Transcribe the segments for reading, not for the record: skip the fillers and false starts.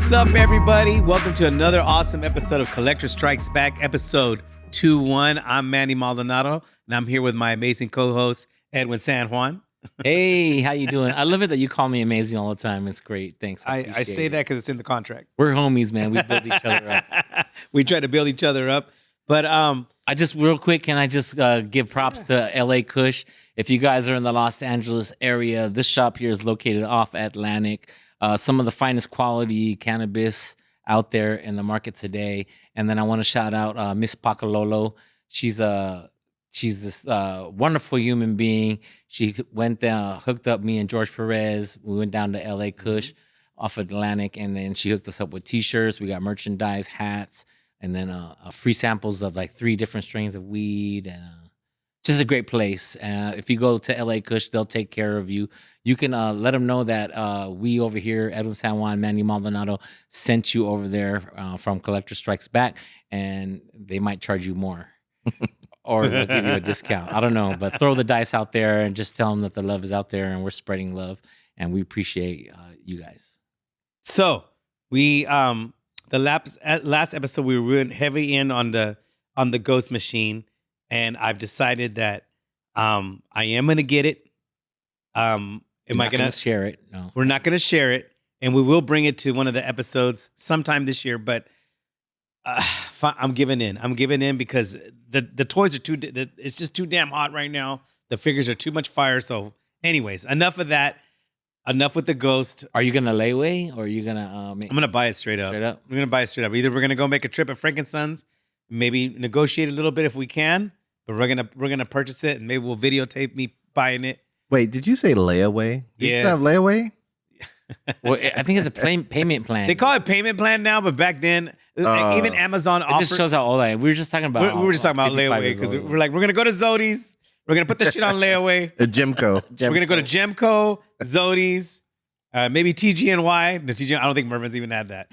What's up, everybody? Welcome to another awesome episode of Collector Strikes Back, episode 21. I'm Manny Maldonado, and I'm here with my amazing co-host, Edwin San Juan. Hey, how you doing? I love it that you call me amazing all the time. It's great. Thanks. I say that because it's in the contract. We're homies, man. We build each other up. We try to build each other up. But I just real quick, can I just give props to LA Kush? If you guys are in the Los Angeles area, this shop here is located off Atlantic. Some of the finest quality cannabis out there in the market today. And then I want to shout out Miss Pacalolo. She's this wonderful human being. She went down, hooked up me and George Perez. We went down to LA Kush off Atlantic, and then she hooked us up with t-shirts. We got merchandise, hats, and then free samples of like 3 different strains of weed. And just a great place. If you go to LA Kush, they'll take care of you. You can let them know that we over here, Edwin San Juan, Manny Maldonado, sent you over there from Collector Strikes Back, and they might charge you more. Or they'll give you a discount. I don't know, but throw the dice out there and just tell them that the love is out there and we're spreading love, and we appreciate you guys. So we the last episode we went heavy in on the ghost machine, and I've decided that I am gonna get it. Am I gonna share it? No, we're not gonna share it, and we will bring it to one of the episodes sometime this year. But I'm giving in. I'm giving in because the toys are it's just too damn hot right now. The figures are too much fire. So, anyways, enough of that. Enough with the ghost. Are you gonna layaway or are you gonna? I'm gonna buy it straight up. Straight up. We're gonna buy it straight up. Either we're gonna go make a trip at Frankenson's, maybe negotiate a little bit if we can, but we're gonna purchase it and maybe we'll videotape me buying it. Wait, did you say layaway? Did you have layaway? Well, I think it's a payment plan. They call it payment plan now, but back then, even Amazon offered. It just shows how old I am. We were just talking about. We were just talking about layaway because we're like, we're gonna go to Zodi's. We're gonna put this shit on layaway. A Gemco. We're gonna go to Gemco, Zodi's, maybe TGNY. No, TGN. I don't think Mervin's even had that.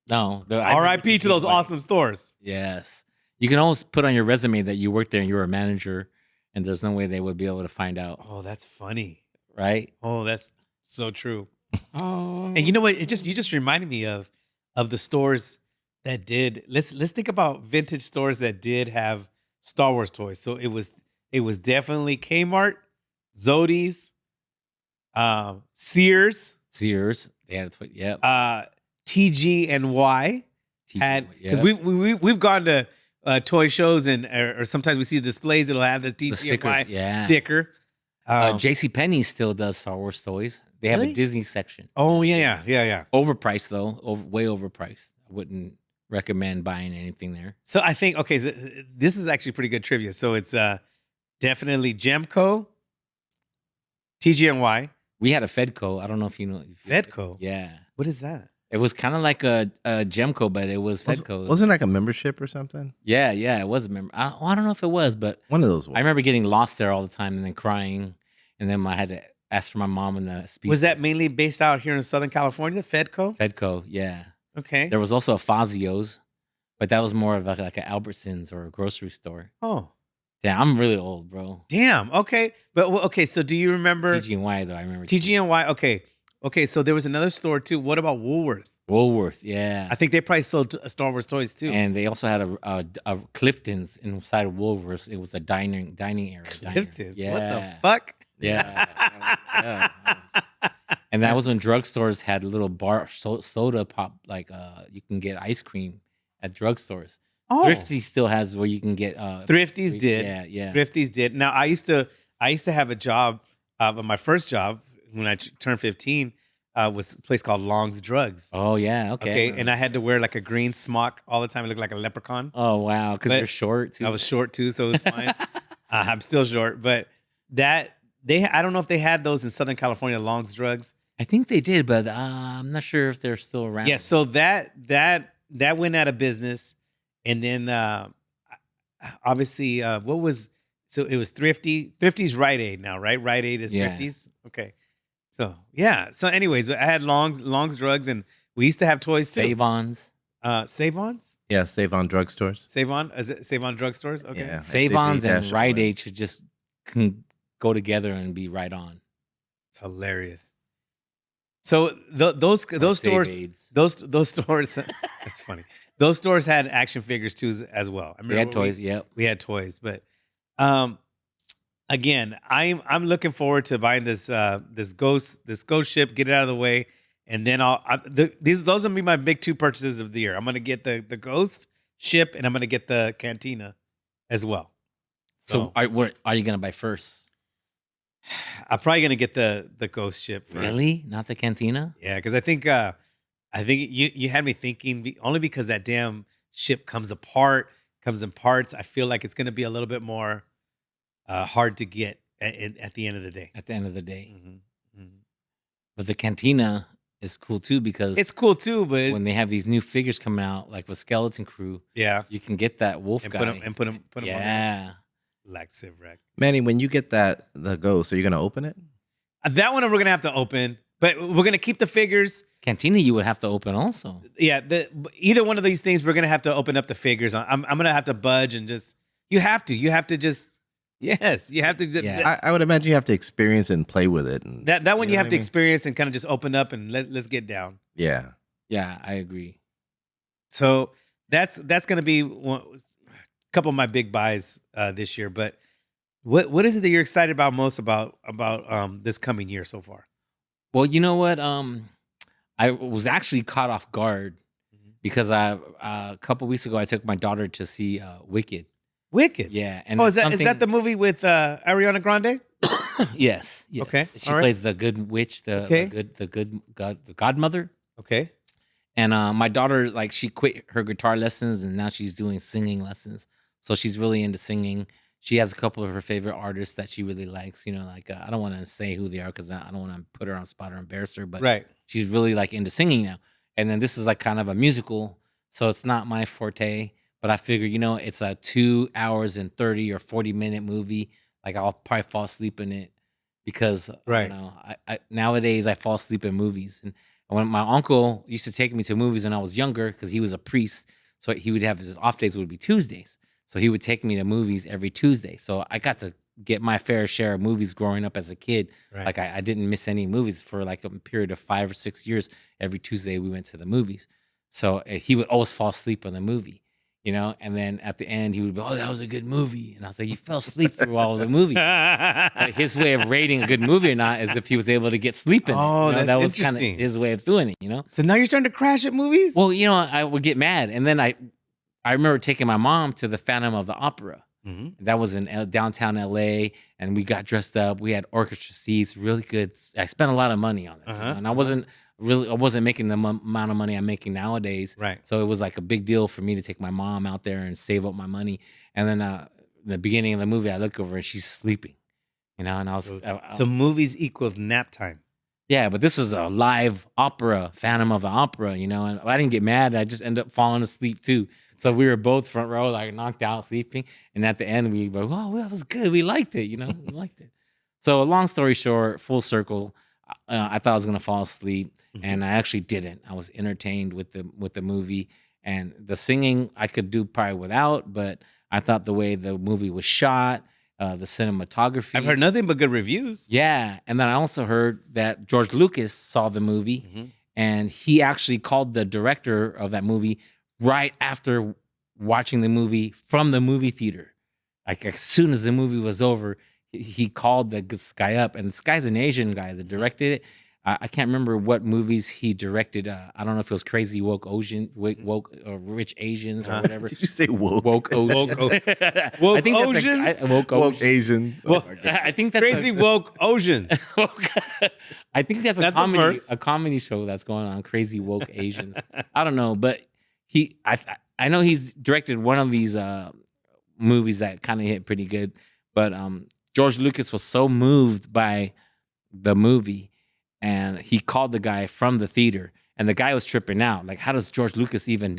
No. R.I.P. to those awesome stores. Yes, you can always put on your resume that you worked there and you were a manager, and there's no way they would be able to find out. Oh, that's funny, right? Oh, that's so true. Oh. And you know what? You just reminded me of the stores that did. Let's think about vintage stores that did have Star Wars toys. So it was definitely Kmart, Zodi's, Sears. They had a toy. Yeah. TG and Y had, because we've gone to toy shows and or sometimes we see the displays that'll have the TG and Y sticker. JCPenney still does Star Wars toys. They have a Disney section. Oh, yeah. Overpriced, though. Way overpriced. I wouldn't recommend buying anything there. So I think, okay, so this is actually pretty good trivia. So it's definitely Gemco, TGNY. We had a Fedco. I don't know if you know. Fedco? Yeah. What is that? It was kind of like a Gemco, but it was Fedco. Wasn't it like a membership or something? Yeah, it was a member. I don't know if it was, but one of those. I remember getting lost there all the time and then crying. And then I had to ask for my mom in the speech. Was that mainly based out here in Southern California, Fedco? Fedco, yeah. Okay. There was also a Fazio's, but that was more of like an Albertsons or a grocery store. Oh. Damn, I'm really old, bro. Damn, okay. But, okay, so do you remember? TG&Y, though, I remember. TG&Y, okay. Okay, so there was another store, too. What about Woolworth? Woolworth, yeah. I think they probably sold Star Wars toys, too. And they also had a Clifton's inside of Woolworth. It was a dining area. Clifton's? Yeah. What the fuck? Yeah. And that was when drugstores had little bar soda pop, like you can get ice cream at drugstores. Oh. Thrifty still has where you can get Thrifties did. Yeah. Thrifties did. Now I used to have a job, my first job when I turned 15 was a place called Long's Drugs. Oh yeah, okay. And I had to wear like a green smock all the time. I looked like a leprechaun. Oh wow, because you're short too. I was short too, so it was fine. I'm still short, but I don't know if they had those in Southern California, Long's Drugs. I think they did, but I'm not sure if they're still around. Yeah, so that went out of business, and then obviously it was Thrifty's Rite Aid now, right? Rite Aid is Thrifty's. Okay, so yeah. So anyways, I had Long's Drugs, and we used to have toys too. Save-Ons. Save-Ons? Yeah, Save-On drugstores. Save-On? Is it Save-On drugstores? Okay. Yeah, Save-Ons and Rite Aid should just go together and be right on. It's hilarious. So those Save stores, aids. those stores. That's funny. Those stores had action figures too as well. I They had remember toys. Yep. we had toys, but um, again, I'm looking forward to buying this ghost ship, get it out of the way, and then those are gonna be my big two purchases of the year. I'm gonna get the ghost ship, and I'm gonna get the cantina as well. So, what are you gonna buy first? I'm probably gonna get the ghost ship first. Really? Not the cantina? Yeah, because I think you had me thinking only because that damn ship comes in parts. I feel like it's gonna be a little bit more hard to get at the end of the day. At the end of the day. Mm-hmm. Mm-hmm. But the cantina is cool too because It's cool too, but when they have these new figures come out, like with Skeleton Crew, yeah, you can get that wolf and guy put him on Yeah. like Civrek. Manny, when you get the ghost, are you gonna open it? That one we're gonna have to open, but we're gonna keep the figures. Cantina, you would have to open also. Yeah, either one of these things, we're gonna have to open up the figures. I'm gonna have to budge and just you have to just yes, you have to. Yeah. I would imagine you have to experience it and play with it. And, That one you know have what to I mean? experience and kind of just open up and let's get down. Yeah. Yeah, I agree. So that's gonna be a couple of my big buys this year. But what is it that you're excited about most about this coming year so far? Well, you know what? I was actually caught off guard because a couple weeks ago I took my daughter to see Wicked. Wicked. Yeah, and is that the movie with Ariana Grande? Yes. Okay, She all right. plays the good witch, the godmother. Okay. And my daughter, like, she quit her guitar lessons and now she's doing singing lessons. So she's really into singing. She has a couple of her favorite artists that she really likes. You know, like I don't want to say who they are because I don't want to put her on spot or embarrass her. But Right. she's really like into singing now. And then this is like kind of a musical, so it's not my forte. But I figure, it's a 2 hours and 30 or 40-minute movie. Like I'll probably fall asleep in it because Right. I don't know. I nowadays I fall asleep in movies. And when my uncle used to take me to movies when I was younger, because he was a priest, so he would have his off days would be Tuesdays. So he would take me to movies every Tuesday. So I got to get my fair share of movies growing up as a kid. Right. Like I didn't miss any movies for like a period of 5 or 6 years. Every Tuesday we went to the movies. So he would always fall asleep on the movie, and then at the end he would be, oh, that was a good movie. And I was like, you fell asleep through all of the movie. His way of rating a good movie or not is if he was able to get sleep in it. Oh, that's that was kind of interesting. his way of doing it, So now you're starting to crash at movies? Well, I would get mad. And then I remember taking my mom to the Phantom of the Opera. Mm-hmm. That was in downtown LA, and we got dressed up. We had orchestra seats, really good. I spent a lot of money on this, and I wasn't making the amount of money I'm making nowadays. Right. So it was like a big deal for me to take my mom out there and save up my money. And then in the beginning of the movie, I look over and she's sleeping, and I was So movies equals nap time. yeah, but this was a live opera, Phantom of the Opera, and I didn't get mad. I just ended up falling asleep too. So we were both front row, like knocked out, sleeping. And at the end, we were, oh, that was good. We liked it, we liked it. So long story short, full circle, I thought I was going to fall asleep, and I actually didn't. I was entertained with the movie. And the singing I could do probably without, but I thought the way the movie was shot, the cinematography. I've heard nothing but good reviews. Yeah, and then I also heard that George Lucas saw the movie, and he actually called the director of that movie right after watching the movie from the movie theater. Like as soon as the movie was over, he called this guy up, and this guy's an Asian guy that directed it. I can't remember what movies he directed. I don't know if it was Crazy Woke or Rich Asians or whatever. Did you say woke? Woke Asians. Woke I think that's Asians? Woke Asians. Oh my God. I think that's Crazy woke Oceans. I think that's That's a verse. a comedy show that's going on. Crazy Woke Asians. I don't know, but I know he's directed one of these movies that kind of hit pretty good. But George Lucas was so moved by the movie, and he called the guy from the theater, and the guy was tripping out. Like, how does George Lucas even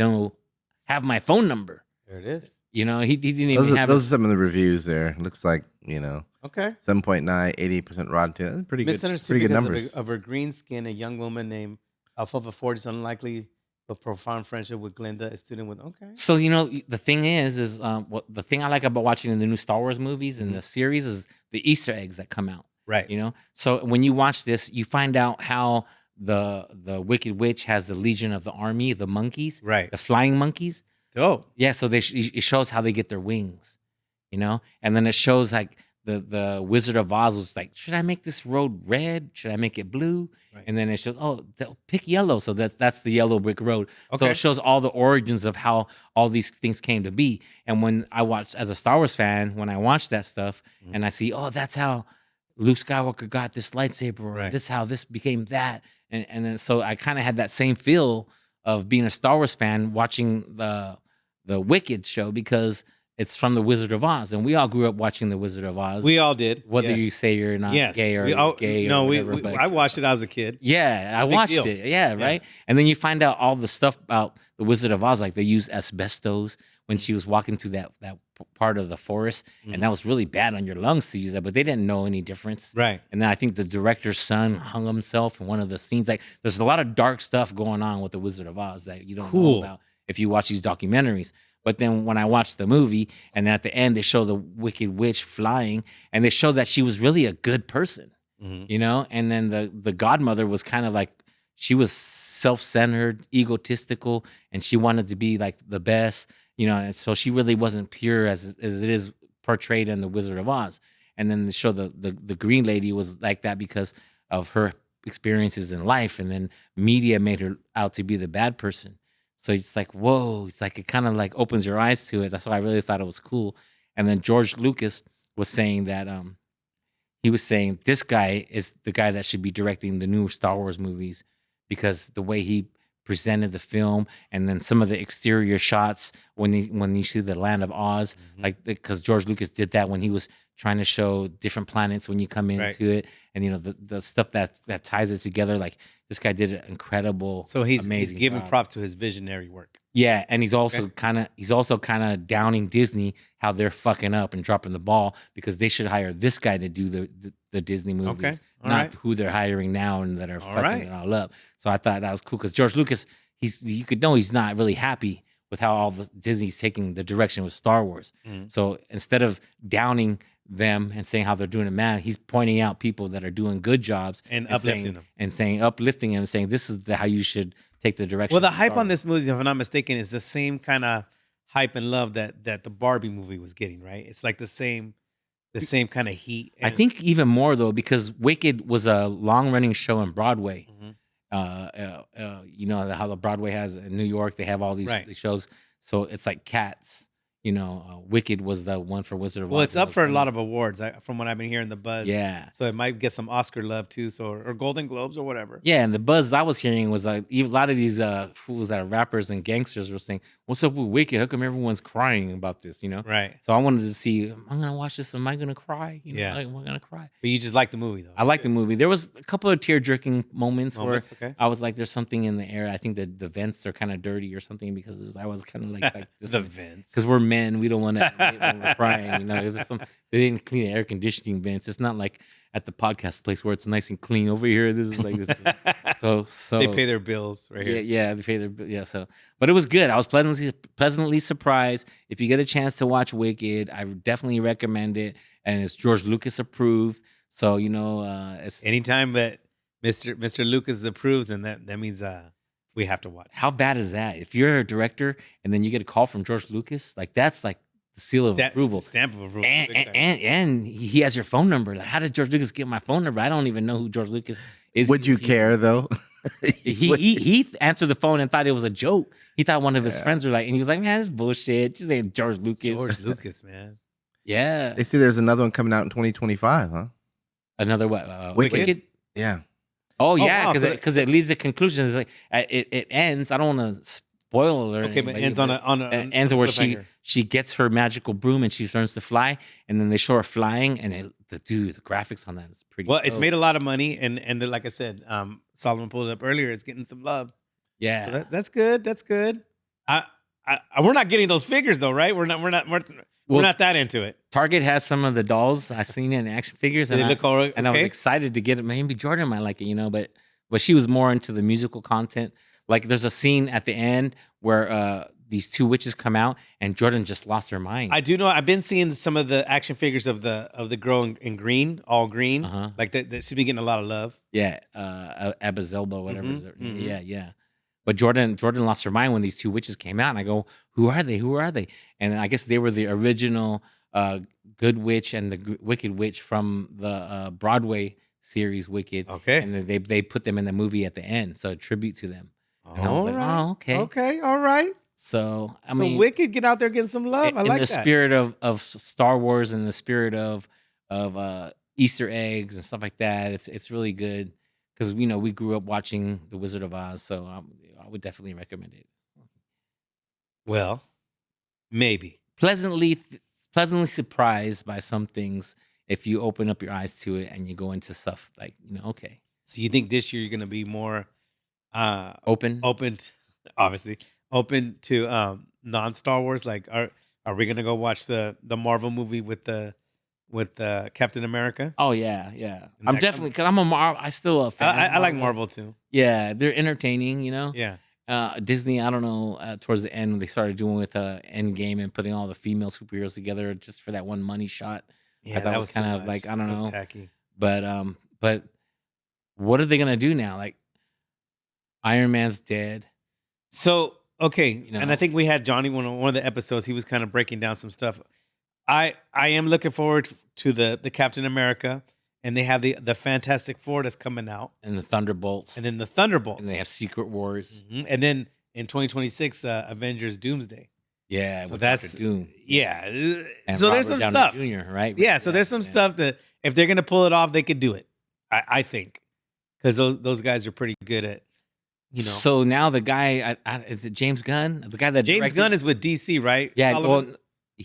have my phone number? There it is. He didn't even have Those are some of the reviews there. Looks like, Okay. 7.9, 80% Rotten Tomatoes. That's pretty good. Misunderstood Pretty good because numbers. of her green skin, a young woman named Alfalfa Ford is unlikely but profound friendship with Glinda, a student with So the thing is what the thing I like about watching the new Star Wars movies and the series is the Easter eggs that come out. Right. So when you watch this, you find out how the Wicked Witch has the Legion of the Army, the monkeys, Right. the flying monkeys. Oh, Yeah, so it shows how they get their wings, and then it shows like the Wizard of Oz was like, should I make this road red? Should I make it blue? right. And then it shows, pick yellow. So that's the yellow brick road. So Okay. it shows all the origins of how all these things came to be. And when I watched, as a Star Wars fan, when I watch that stuff and I see, that's how Luke Skywalker got this lightsaber, or Right. this how this became that. And then so I kind of had that same feel of being a Star Wars fan watching the Wicked show, because it's from the Wizard of Oz, and we all grew up watching the Wizard of Oz. We all did. Whether yes. you say you're not yes. gay or gay or no, whatever. we, But I watched it. I was a kid. yeah, I Big watched deal. it. Yeah, right. And then you find out all the stuff about the Wizard of Oz, like they used asbestos when she was walking through that part of the forest, and that was really bad on your lungs to use that. But they didn't know any difference. Right. And then I think the director's son hung himself in one of the scenes. Like there's a lot of dark stuff going on with the Wizard of Oz that you don't know about if you watch these documentaries. But then when I watched the movie, and at the end they show the Wicked Witch flying, and they show that she was really a good person, and then the godmother was kind of like, she was self-centered, egotistical, and she wanted to be like the best, and so she really wasn't pure as it is portrayed in the Wizard of Oz. And then they show the green lady was like that because of her experiences in life, and then media made her out to be the bad person. So it's like, whoa, it's like it kind of like opens your eyes to it. That's why I really thought it was cool. And then George Lucas was saying that he was saying this guy is the guy that should be directing the new Star Wars movies, because the way he presented the film, and then some of the exterior shots when you see the land of Oz, like because George Lucas did that when he was trying to show different planets when you come into it, and the stuff that ties it together. Like this guy did an incredible, So he's amazing giving job. props to his visionary work. Yeah, and he's also kind of downing Disney, how they're fucking up and dropping the ball, because they should hire this guy to do the Disney movies, all not right. who they're hiring now and that are All fucking right. it all up. So I thought that was cool, because George Lucas, you could know he's not really happy with how all the Disney's taking the direction with Star Wars. So instead of downing them and saying how they're doing it, man, he's pointing out people that are doing good jobs And uplifting them. and saying uplifting him, saying this is how you should take the direction. Well, the of hype Star on Wars. this movie, if I'm not mistaken, is the same kind of hype and love that the Barbie movie was getting, right? It's like the same kind of heat. I think even more though, because Wicked was a long running show on Broadway. You know how the Broadway has in New York, they have all these shows. So it's like Cats. Wicked was the one for Wizard of Oz. Well, it's up for a lot of awards, from what I've been hearing. The buzz, Yeah. So it might get some Oscar love too, or Golden Globes or whatever. Yeah, and the buzz I was hearing was like a lot of these fools that are rappers and gangsters were saying, "What's up with Wicked? How come everyone's crying about this?" Right. So I wanted to see, I'm gonna watch this. Am I gonna cry? Yeah. Am I gonna cry? But you just like the movie, though. I like the movie. There was a couple of tear-jerking moments where okay. I was like, "There's something in the air." I think that the vents are kind of dirty or something, because I was kind of like this The vents. because we're men. We don't want to when we're crying. There's they didn't clean the air conditioning vents. It's not like at the podcast place where it's nice and clean. Over here, this is like this. So They pay their bills right here. yeah, they pay their yeah. So, but it was good. I was pleasantly surprised. If you get a chance to watch Wicked, I would definitely recommend it, and it's George Lucas approved. So it's Anytime that Mr. Lucas approves, and that means we have to watch. how bad is that? If you're a director and then you get a call from George Lucas, like that's like the seal of approval. Stamp of approval. And he has your phone number. Like, how did George Lucas get my phone number? I don't even know who George Lucas is. Would you care though? He answered the phone and thought it was a joke. He thought one of his friends were like, and he was like, "Man, it's bullshit." Just saying George Lucas. George Lucas, man. Yeah. They say there's another one coming out in 2025, huh? Another what? Wicked? Yeah. Oh yeah, wow, because it leads to conclusions. Like it ends. I don't want to spoil it. Okay, but it ends on a it ends where cliffhanger. she gets her magical broom and she learns to fly, and then they show her flying, and the graphics on that is pretty. Well, it's dope. made a lot of money, and like I said, Solomon pulled it up earlier. It's getting some love. Yeah. So that's good. That's good. We're not getting those figures though, right? We're not that into it. Target has some of the dolls. I've seen it in action figures, They look all right. and I was excited to get it. Maybe Jordan might like it, but she was more into the musical content. Like there's a scene at the end where these two witches come out, and Jordan just lost her mind. I do know. I've been seeing some of the action figures of the girl in green, all green. Uh-huh. Like that she's been getting a lot of love. Yeah, Abazelba, whatever. Mhm. Yeah. But Jordan lost her mind when these two witches came out, and I go, "Who are they? Who are they?" And I guess they were the original Good Witch and the Wicked Witch from the Broadway series Wicked. Okay. And then they put them in the movie at the end, so a tribute to them. And I was like, Alright. "Oh, okay." Okay, all right. So I So mean, Wicked, get out there getting some love. I in like the that. spirit of Star Wars and the spirit of Easter eggs and stuff like that, it's really good because we grew up watching The Wizard of Oz, so I would definitely recommend it. Well, maybe. Pleasantly surprised by some things if you open up your eyes to it and you go into stuff like okay, So you think this year you're gonna be more open. obviously open to non-Star Wars? Like are we gonna go watch the Marvel movie with the Captain America? Oh yeah. And I'm that definitely because I'm I still a fan. I of like Marvel too. Yeah, they're entertaining. Yeah. Disney, I don't know, towards the end, they started doing with Endgame and putting all the female superheroes together just for that one money shot. Yeah, I thought that it was was kind too of much. like, I don't That was know. tacky. But what are they going to do now? Like, Iron Man's dead. So okay, You know. and I think we had Johnny one of the episodes. He was kind of breaking down some stuff. I am looking forward to the Captain America, and they have the Fantastic Four that's coming out, And the Thunderbolts. and then the Thunderbolts, And they have Secret Wars. Mhm. And then in 2026, Avengers Doomsday. Yeah. So with that's Dr. Doom. yeah. And So there's Robert some Downey stuff. Jr., right? Yeah. So there's some stuff that if they're gonna pull it off, they could do it. I think because those guys are pretty good at So now the guy, is it James Gunn? The guy that James directed- Gunn is with DC, right? Yeah, Sullivan?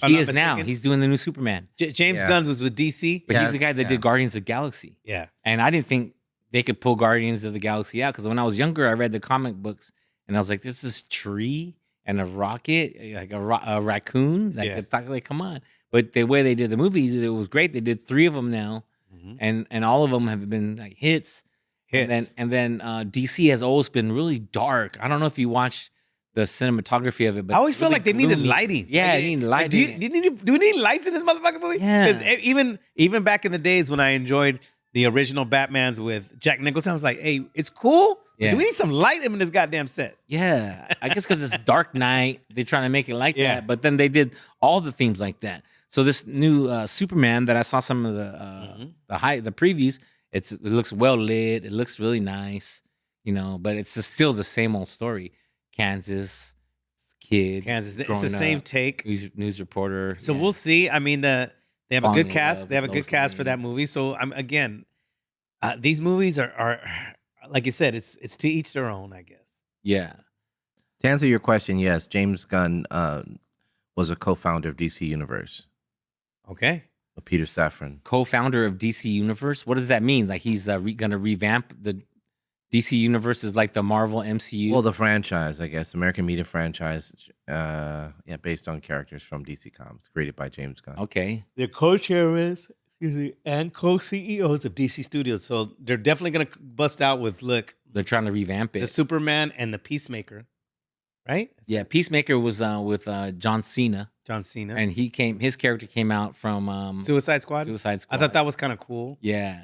I'm he not is now. mistaken. He's doing the new Superman. James Yeah. Gunn was with DC. But Yeah, he's the guy that yeah. did Guardians of the Galaxy. Yeah. And I didn't think they could pull Guardians of the Galaxy out because when I was younger, I read the comic books and I was like, there's this tree and a rocket, like a raccoon. Like, Yeah. like, come on. But the way they did the movies, it was great. They did 3 of them now, Mhm. and all of them have been like hits. Hits. And then DC has always been really dark. I don't know if you watch the cinematography of it, but I always it's feel really like they needed gloomy. lighting. Yeah, Like, they need like, lighting. do we need lights in this motherfucking movie? Yeah. Because even back in the days when I enjoyed the original Batmans with Jack Nicholson, I was like, hey, it's cool. But Yeah. do we need some light in this goddamn set? Yeah, I guess because it's Dark Knight, they're trying to make it like Yeah. that. But then they did all the themes like that. So this new Superman that I saw some of the previews, it looks well lit. It looks really nice, But it's just still the same old story. Kansas kid, Kansas. It's growing the same up, take. news reporter. So yeah. we'll see. I mean, they have a Falling good in cast. love They have a with good Lois cast for that Lane. movie. So again, these movies are like you said, it's to each their own, I guess. Yeah. To answer your question, yes, James Gunn was a co-founder of DC Universe. Okay. Peter Safran. Co-founder of DC Universe. What does that mean? Like he's going to revamp the DC Universe is like the Marvel MCU. Well, the franchise, I guess, American Media franchise, based on characters from DC Comics, created by James Gunn. Okay. They're co-chairs, and co-CEOs of DC Studios. So they're definitely going to bust out with, They're trying to revamp it. the Superman and the Peacemaker, right? Yeah, Peacemaker was with John Cena, John Cena. and his character came out from Suicide Squad? Suicide Squad. I thought that was kind of cool. Yeah,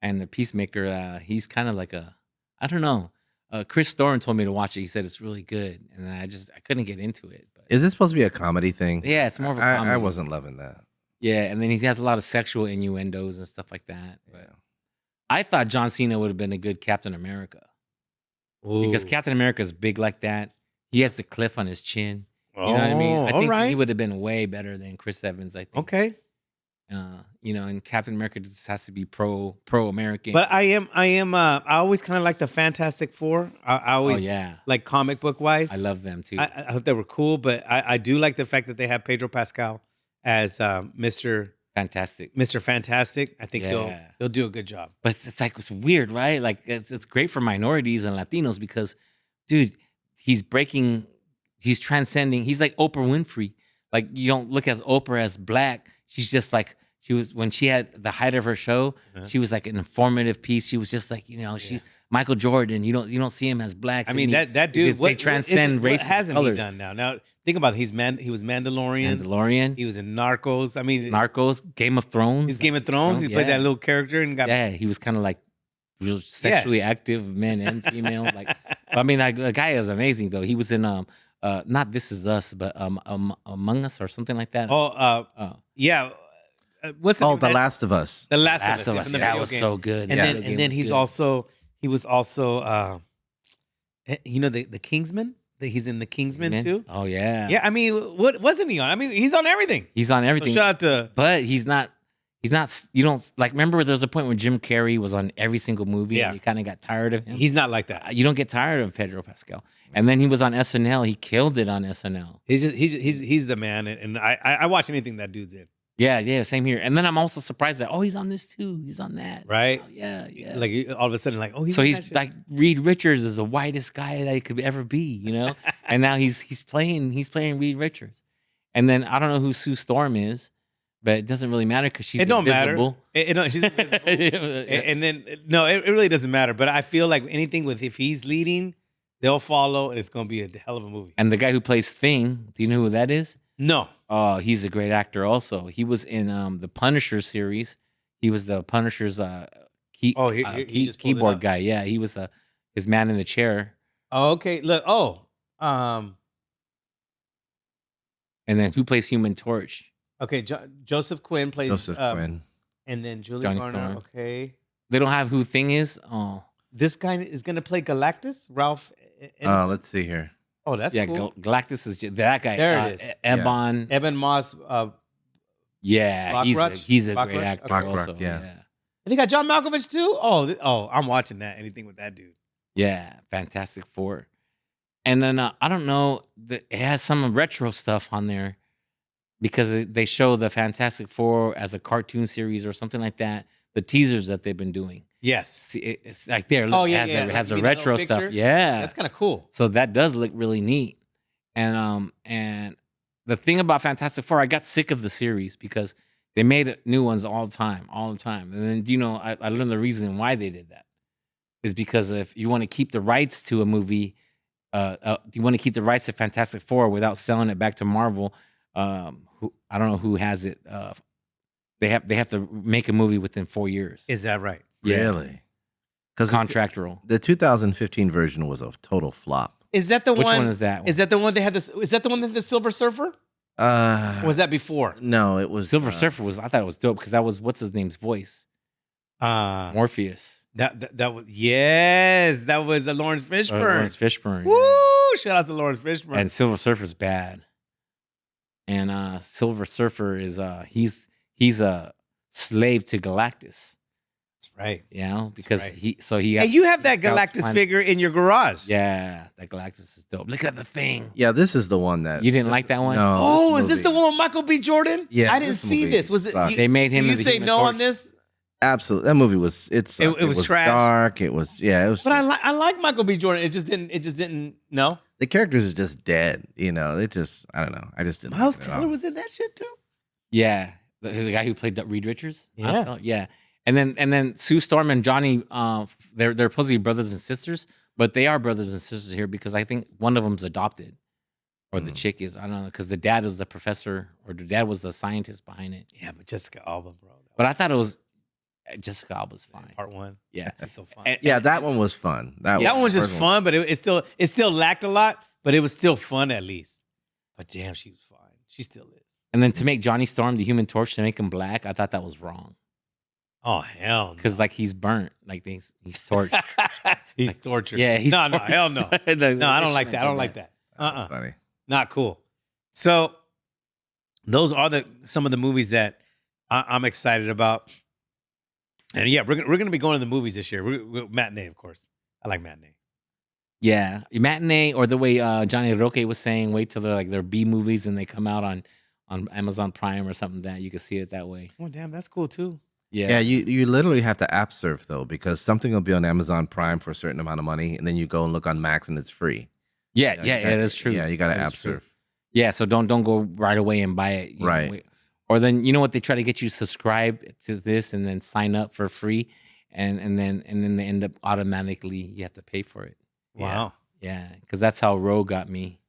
and the Peacemaker, he's kind of like I don't know. Chris Storen told me to watch it. He said it's really good, and I couldn't get into it. But Is this supposed to be a comedy thing? yeah, it's more of a comedy. I wasn't loving that. Yeah, and then he has a lot of sexual innuendos and stuff like that. But Yeah. I thought John Cena would have been a good Captain America because Ooh. Captain America is big like that. He has the cliff on his chin. You know what I mean? I all think right. he would have been way better than Chris Evans. I think. Okay. And Captain America just has to be pro-American. But I always kind of like the Fantastic Four. I always like comic book wise. I love them too. I thought they were cool, but I do like the fact that they have Pedro Pascal as Mr. Fantastic. I think Yeah. he'll do a good job. But it's weird, right? Like it's great for minorities and Latinos because, dude, he's transcending. He's like Oprah Winfrey. Like you don't look at Oprah as black. She's just like she was when she had the height of her show. She was like an informative piece. She was just like she's Michael Jordan. You don't see him as black. I To mean, me, that dude. they transcend what races and hasn't colors. he done now? Now think about it. He was Mandalorian. Mandalorian, He was in Narcos. I mean, Narcos, Game of Thrones. he's Game of Thrones. He played that little character and got Yeah, he was kind of like real sexually active, men and female. Like, I mean, like, the guy is amazing though. He was in not This Is Us, but Among Us or something like that. yeah. What's The Last of Us. The Last Last of of Us. Us. From the That video was game. so good. And That then video and game then was good. he was also the Kingsman. He's in the Kingsman too. Oh yeah, Yeah, I mean, what wasn't he on? I mean, he's on everything. he's on So everything. shout out to But he's not. He's not. You don't like. Remember, there was a point when Jim Carrey was on every single movie, Yeah. and you kind of got tired of him. he's not like that. You don't get tired of Pedro Pascal. And then he was on SNL. He killed it on SNL. He's the man, and I watch anything that dude's in. Yeah, same here. And then I'm also surprised that he's on this too. He's on that. Right? Oh, yeah. Like all of a sudden, like So in he's that shit. like Reed Richards is the whitest guy that he could ever be, and now he's playing Reed Richards. And then I don't know who Sue Storm is, but it doesn't really matter because she's It don't invisible. matter. She's invisible. And then no, it really doesn't matter. But I feel like anything if he's leading, they'll follow, and it's gonna be a hell of a movie. And the guy who plays Thing, do you know who that is? No. Oh, he's a great actor. Also, he was in the Punisher series. He was the Punisher's He just pulled it keyboard up. guy. Yeah, he was his man in the chair. Oh, okay. Look. And then who plays Human Torch? Okay. Joseph Quinn plays Joseph Quinn. and then Julie Johnny Garner. Storm. Okay. They don't have who Thing is. Oh, This guy is gonna play Galactus. Ralph. Ineson? Let's see here. Oh, that's yeah, cool. Galactus is that guy. There it is. Ebon. Evan Moss. Yeah, Bachrach? he's a Bachrach? great actor. Bachrach, Also, yeah. And they got John Malkovich too. Oh, I'm watching that. Anything with that dude. Yeah, Fantastic Four. And then I don't know, it has some retro stuff on there because they show the Fantastic Four as a cartoon series or something like that. The teasers that they've been doing. Yes. See, it's like there. Oh, Look, yeah, it has you the mean that retro little stuff. picture? Yeah, That's kind of cool. so that does look really neat. And the thing about Fantastic Four, I got sick of the series because they made new ones all the time. And then I learned the reason why they did that is because if you want to keep the rights to a movie, you want to keep the rights to Fantastic Four without selling it back to Marvel. I don't know who has it. They have to make a movie within 4 years. Is that right? Yeah. Really? Because Contractual. the 2015 version was a total flop. Is that the Which one? one is that one? Is that the one they had? Is that the one that had the Silver Surfer? Or was that before? No, it was Silver Surfer was. I thought it was dope because that was what's his name's voice. Morpheus. That was that was a Lawrence Fishburne. Lawrence Fishburne. Woo! Shout out to Lawrence Fishburne. And Silver Surfer's bad. And Silver Surfer is he's a slave to Galactus. That's right. Because right. he Hey, has, you have that scouts Galactus plan- figure in your garage. Yeah, that Galactus is dope. Look at the thing. Yeah, this is the one that You didn't like that one? No. Oh, is this the one with Michael B. Jordan? Yeah, I didn't this see movie this. Was it? sucked. They made him So you the say Human no on Torch. this? Absolutely. That movie was it was trash. dark. It was But I like Michael B. Jordan. It just didn't. No. the characters are just dead. They just I don't know. I just didn't. Miles like it at Teller all. was in that shit too. Yeah, the guy who played Reed Richards. Yeah. Yeah. And then Sue Storm and Johnny, they're supposed to be brothers and sisters, but they are brothers and sisters here because I think one of them's adopted, or the chick is. I don't know because the dad is the professor, or the dad was the scientist behind it. Yeah, but Jessica Alba, bro. But I thought it was Jessica Alba's fine. Part one. Yeah, It's so fun. Yeah, that one was fun. That That one was just first fun, but it still lacked a lot, but it was still fun at least. But damn, she was fine. She still is. and then to make Johnny Storm the Human Torch to make him black, I thought that was wrong Oh hell, no. because like he's burnt, like he's torched. he's tortured. Yeah, he's no, torched. hell no. No, I don't like that. I don't like that. That's funny. Not cool. So those are some of the movies that I'm excited about. And yeah, we're gonna be going to the movies this year. Matinee, of course. I like matinee. Yeah, matinee, or the way Johnny Roque was saying, wait till they're like their B movies and they come out on Amazon Prime or something that you can see it that way. Oh damn, that's cool too. Yeah, you literally have to app surf though because something will be on Amazon Prime for a certain amount of money, and then you go and look on Max and it's free. Yeah, that's true. Yeah, you got to That is app true. surf. Yeah, so don't go right away and buy it. Right. Wait. Or then you know what, they try to get you subscribe to this and then sign up for free, and then they end up automatically you have to pay for it. Wow. Yeah, because that's how Ro got me.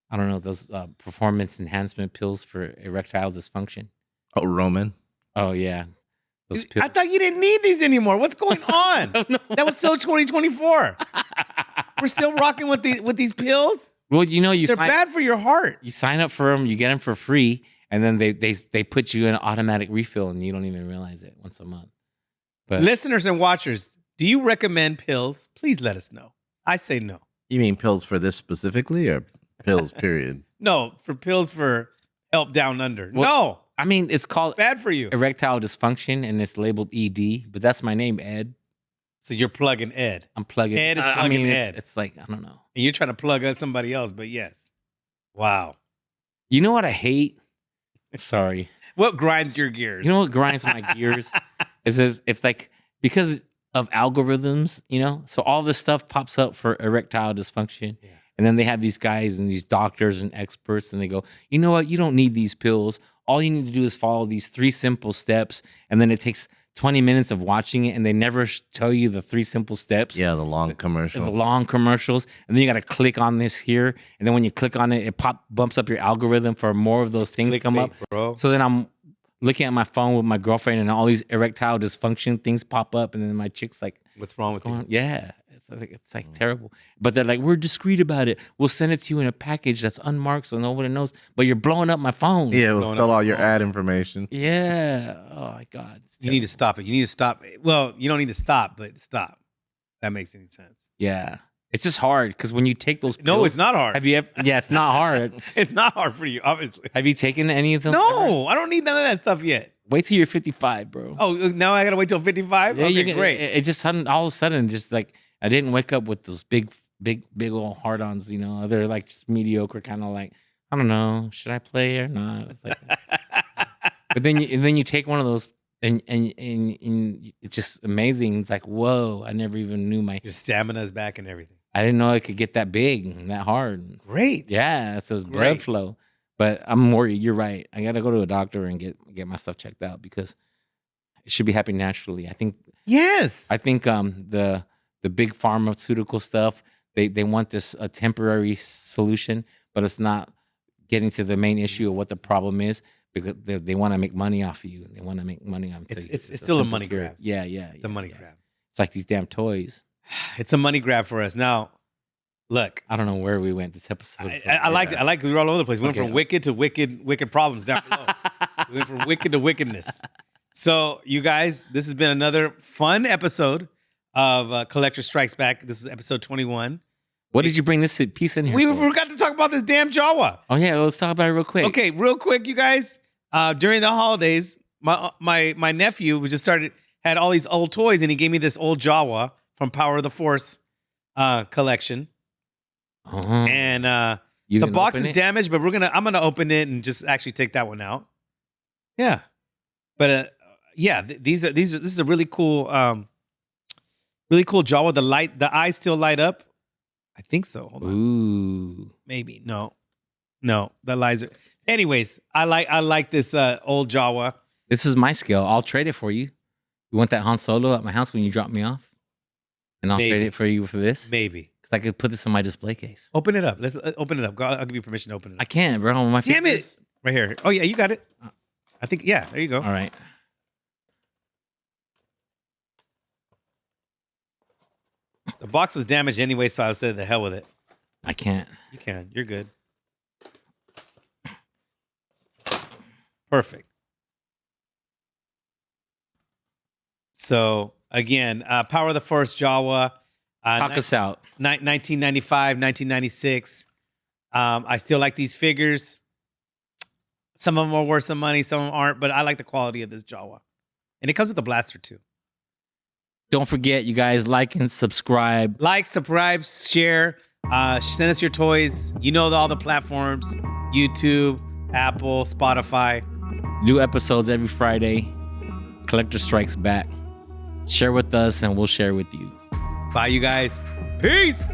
I don't know, those performance enhancement pills for erectile dysfunction. Oh, Roman. Oh yeah, those pills. I thought you didn't need these anymore. What's going on? That was so 2024. We're still rocking with these pills. Well, you know, They're bad for your heart. You sign up for them, you get them for free, and then they put you in an automatic refill, and you don't even realize it once a month. But listeners and watchers, do you recommend pills? Please let us know. I say no. You mean pills for this specifically, or pills? Period. No, for pills for help down under. Well, no, I mean it's called bad for you. Erectile dysfunction, and it's labeled ED, but that's my name, Ed. So you're plugging Ed. I'm plugging. Ed is plugging Ed. It's like I don't know. And you're trying to plug somebody else, but yes. Wow. You know what I hate? Sorry. What grinds your gears? You know what grinds my gears? It's like because of algorithms, you know? So all this stuff pops up for erectile dysfunction. Yeah. And then they have these guys and these doctors and experts, and they go, you know what? You don't need these pills. All you need to do is follow these 3 simple steps. And then it takes 20 minutes of watching it, and they never tell you the 3 simple steps. Yeah, the long commercial. The long commercials. And then you got to click on this here. And then when you click on it, it bumps up your algorithm for more of those things come up. Bro. So then I'm looking at my phone with my girlfriend, and all these erectile dysfunction things pop up. And then my chick's like, what's wrong with you? Yeah. It's like terrible. But they're like, we're discreet about it. We'll send it to you in a package that's unmarked so nobody knows. But you're blowing up my phone. Yeah, we'll sell all your ad information. Yeah. Oh, my God. You need to stop it. You need to stop it. Well, you don't need to stop, but stop. That makes any sense. Yeah. It's just hard because when you take those pills. No, it's not hard. Have you ever? Yeah, it's not hard. It's not hard for you, obviously. Have you taken any of them? No, I don't need none of that stuff yet. Wait till you're 55, bro. Oh, now I got to wait till 55? Yeah, okay, great. It just sudden, all of a sudden, just like, I didn't wake up with those big old hard-ons, you know. They're like just mediocre, kind of like, I don't know, should I play or not? It's like, but then you take one of those and it's just amazing. It's like, whoa, I never even knew your stamina's back and everything. I didn't know it could get that big and that hard. Great. Yeah, so it's blood flow. But I'm worried. You're right. I got to go to a doctor and get my stuff checked out because it should be happening naturally. I think. Yes. I think the big pharmaceutical stuff, they want this a temporary solution, but it's not getting to the main issue of what the problem is because they want to make money off of you. They want to make money off you. It's still a money grab. Yeah. It's a money grab. It's like these damn toys. It's a money grab for us. Now, look. I don't know where we went this episode. I like it. I like it. We were all over the place. We went from wicked to wicked problems down below. We went from wicked to wickedness. So, you guys, this has been another fun episode of Collector Strikes Back. This was episode 21. What did you bring this piece in here We for? forgot to talk about this damn Jawa. Oh, yeah. Let's talk about it real quick. Okay, real quick, you guys. During the holidays, my nephew had all these old toys, and he gave me this old Jawa from Power of the Force collection. Uh-huh. And the box is damaged, but I'm gonna open it and just actually take that one out. Yeah, but yeah, this is a really cool Jawa. The eyes still light up. I think so. Hold on. Ooh, maybe no, the lights are. Anyways, I like this old Jawa. This is my skill. I'll trade it for you. You want that Han Solo at my house when you drop me off, and I'll trade it for you for this. Maybe. I could put this in my display case. Open it up. Let's open it up. I'll give you permission to open it up. I can't, bro. Damn it. Right here. Oh, yeah, you got it. I think, yeah, there you go. All right. The box was damaged anyway, so I said the hell with it. I can't. You can. You're good. Perfect. So, again, Power of the Force Jawa. Talk us out. 1995, 1996. I still like these figures. Some of them are worth some money, some of them aren't, but I like the quality of this Jawa. And it comes with a blaster too. Don't forget, you guys, like and subscribe. Like, subscribe, share. Send us your toys. You know all the platforms. YouTube, Apple, Spotify. New episodes every Friday. Collector Strikes Back. Share with us and we'll share with you. Bye, you guys. Peace.